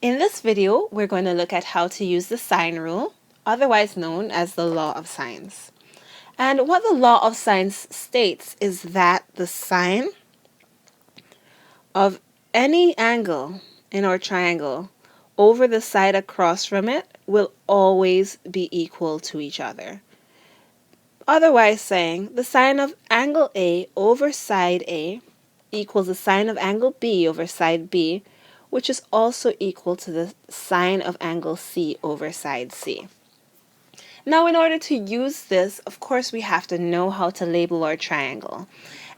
In this video, we're going to look at how to use the sine rule, otherwise known as the law of sines. And what the law of sines states is that the sine of any angle in our triangle over the side across from it will always be equal to each other. Otherwise saying, the sine of angle A over side A equals the sine of angle B over side B, which is also equal to the sine of angle C over side C. Now, in order to use this, of course, we have to know how to label our triangle.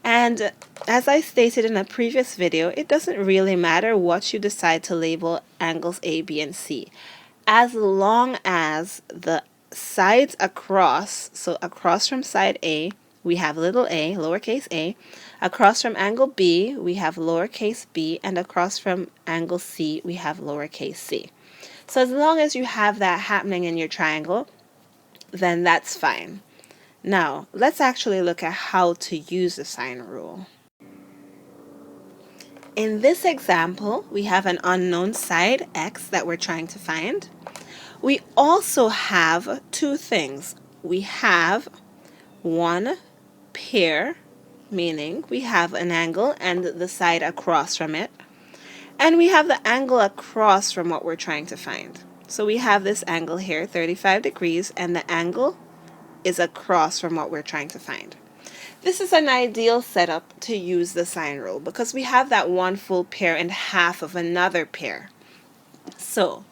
And as I stated in a previous video, it doesn't really matter what you decide to label angles A, B, and C, as long as the sides across, so across from side A, we have little a, lowercase a. Across from angle B, we have lowercase b. And across from angle C, we have lowercase c. So as long as you have that happening in your triangle, then that's fine. Now, let's actually look at how to use the sine rule. In this example, we have an unknown side, x, that we're trying to find. We also have two things. We have one pair, meaning we have an angle and the side across from it. And we have the angle across from what we're trying to find. So we have this angle here, 35 degrees, and the angle is across from what we're trying to find. This is an ideal setup to use the sine rule because we have that one full pair and half of another pair. So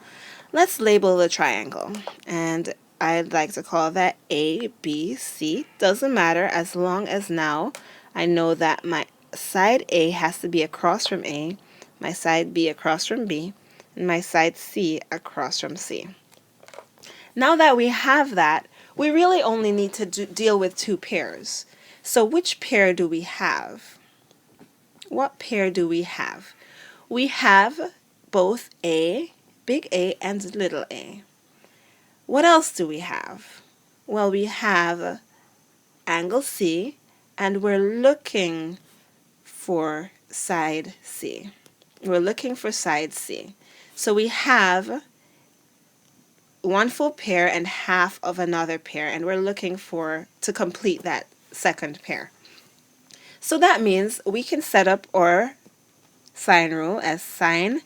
let's label the triangle, and I'd like to call that A, B, C. Doesn't matter as long as now I know that my side A has to be across from A, my side B across from B, and my side C across from C. Now that we have that, we really only need to deal with two pairs. So which pair do we have? What pair do we have? We have both A, big A, and little a. What else do we have? Well, we have angle C, and we're looking for side C. We're looking for side C. So we have one full pair and half of another pair, and we're looking to complete that second pair. So that means we can set up our sine rule as sine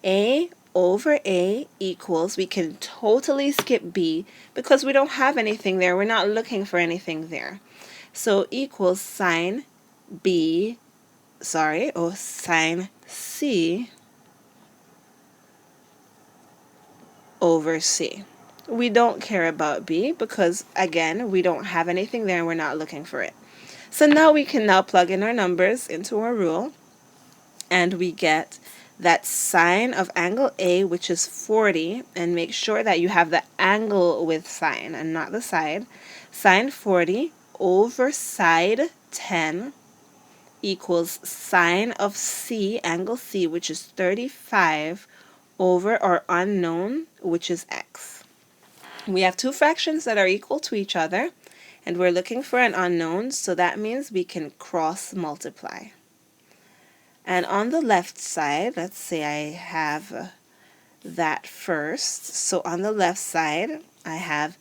A over A equals, we can totally skip B because we don't have anything there. We're not looking for anything there. So equals sine sine C over C. We don't care about B because, again, we don't have anything there and we're not looking for it. So now we can now plug in our numbers into our rule, and we get that sine of angle A, which is 40, and make sure that you have the angle with sine and not the side. Sine 40 over side 10 equals sine of C, angle C, which is 35, over our unknown, which is x. We have two fractions that are equal to each other, and we're looking for an unknown, so that means we can cross multiply. And on the left side, let's say I have that first. So on the left side, I have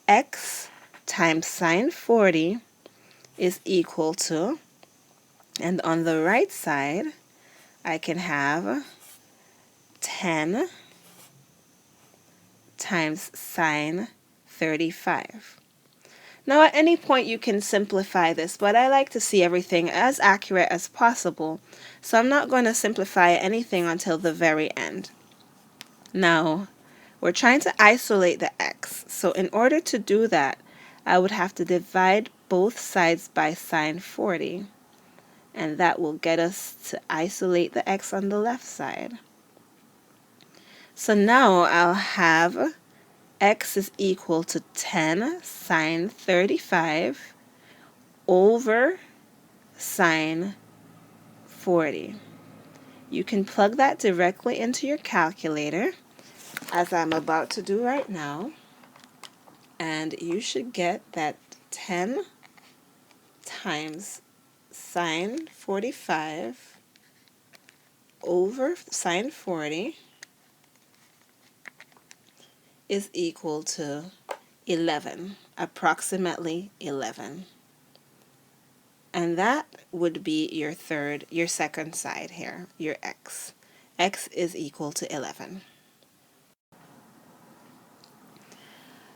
x times sine 40 is equal to, and on the right side, I can have 10 times sine 35. Now at any point you can simplify this, but I like to see everything as accurate as possible, so I'm not going to simplify anything until the very end. Now, we're trying to isolate the x, so in order to do that, I would have to divide both sides by sine 40, and that will get us to isolate the x on the left side. So now I'll have x is equal to 10 sine 35 over sine 40. You can plug that directly into your calculator, as I'm about to do right now, and you should get that 10 times sine 45 over sine 40 is equal to 11, approximately 11. And that would be your second side here, your x. X is equal to 11.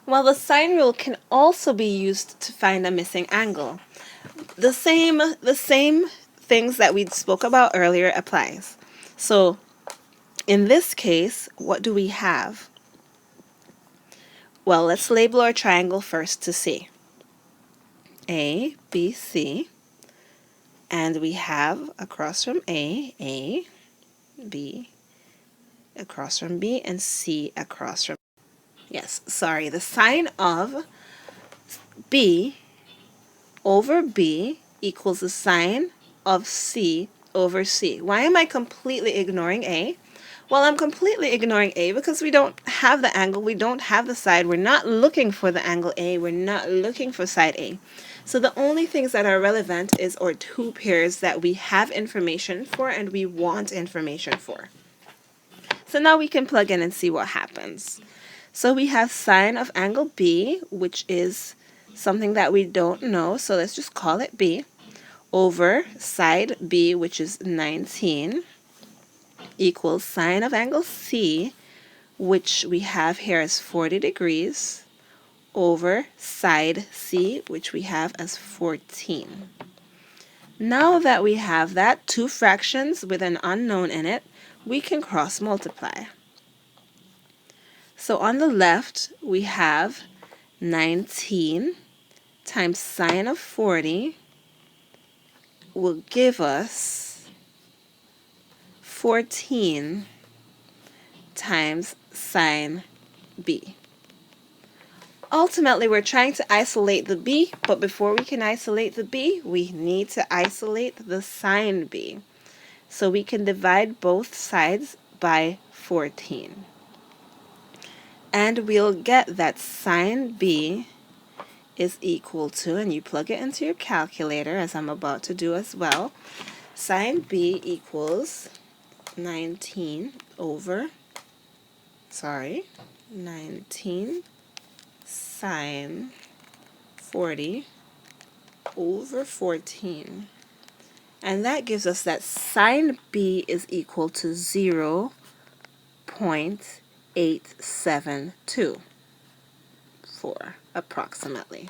Well, the sine rule can also be used to find a missing angle. The same things that we spoke about earlier applies. So in this case, what do we have? Well, let's label our triangle first to see. A, B, C. And we have across from A, B, across from B, and C across from... Yes, sorry, the sine of B over B equals the sine of C over C. Why am I completely ignoring A? Well, I'm completely ignoring A because we don't have the angle, we don't have the side, we're not looking for the angle A, we're not looking for side A. So the only things that are relevant is our two pairs that we have information for and we want information for. So now we can plug in and see what happens. So we have sine of angle B, which is something that we don't know, so let's just call it B, over side B, which is 19, equals sine of angle C, which we have here as 40 degrees, over side C, which we have as 14. Now that we have that, two fractions with an unknown in it, we can cross multiply. So on the left, we have 19 times sine of 40 will give us 14 times sine B. Ultimately, we're trying to isolate the B, but before we can isolate the B, we need to isolate the sine B. So we can divide both sides by 14. And we'll get that sine B is equal to, and you plug it into your calculator as I'm about to do as well, sine B equals 19 sine 40 over 14. And that gives us that sine B is equal to 0.872 approximately.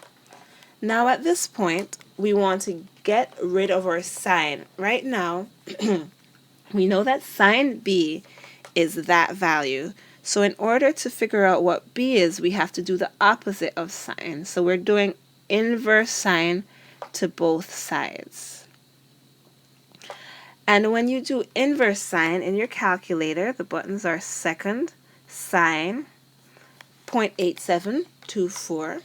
Now at this point, we want to get rid of our sine. Right now, we know that sine B is that value. So in order to figure out what B is, we have to do the opposite of sine. So we're doing inverse sine to both sides. And when you do inverse sine in your calculator, the buttons are second sine 0.8724.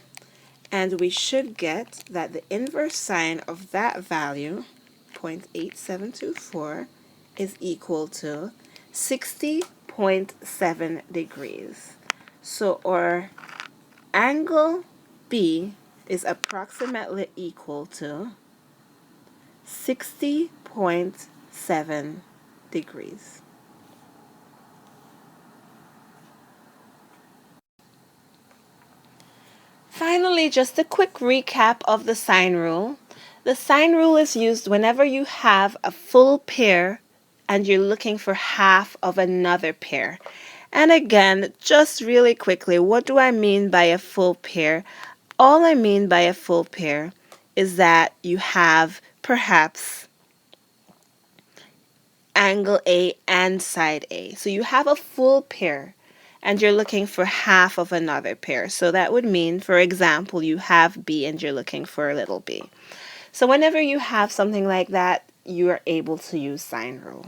And we should get that the inverse sine of that value, 0.8724, is equal to 60.7 degrees. So our angle B is approximately equal to 60.7 degrees. Finally, just a quick recap of the sine rule. The sine rule is used whenever you have a full pair and you're looking for half of another pair. And again, just really quickly, what do I mean by a full pair? All I mean by a full pair is that you have perhaps angle A and side A. So you have a full pair and you're looking for half of another pair. So that would mean, for example, you have B and you're looking for a little b. So whenever you have something like that, you are able to use sine rule.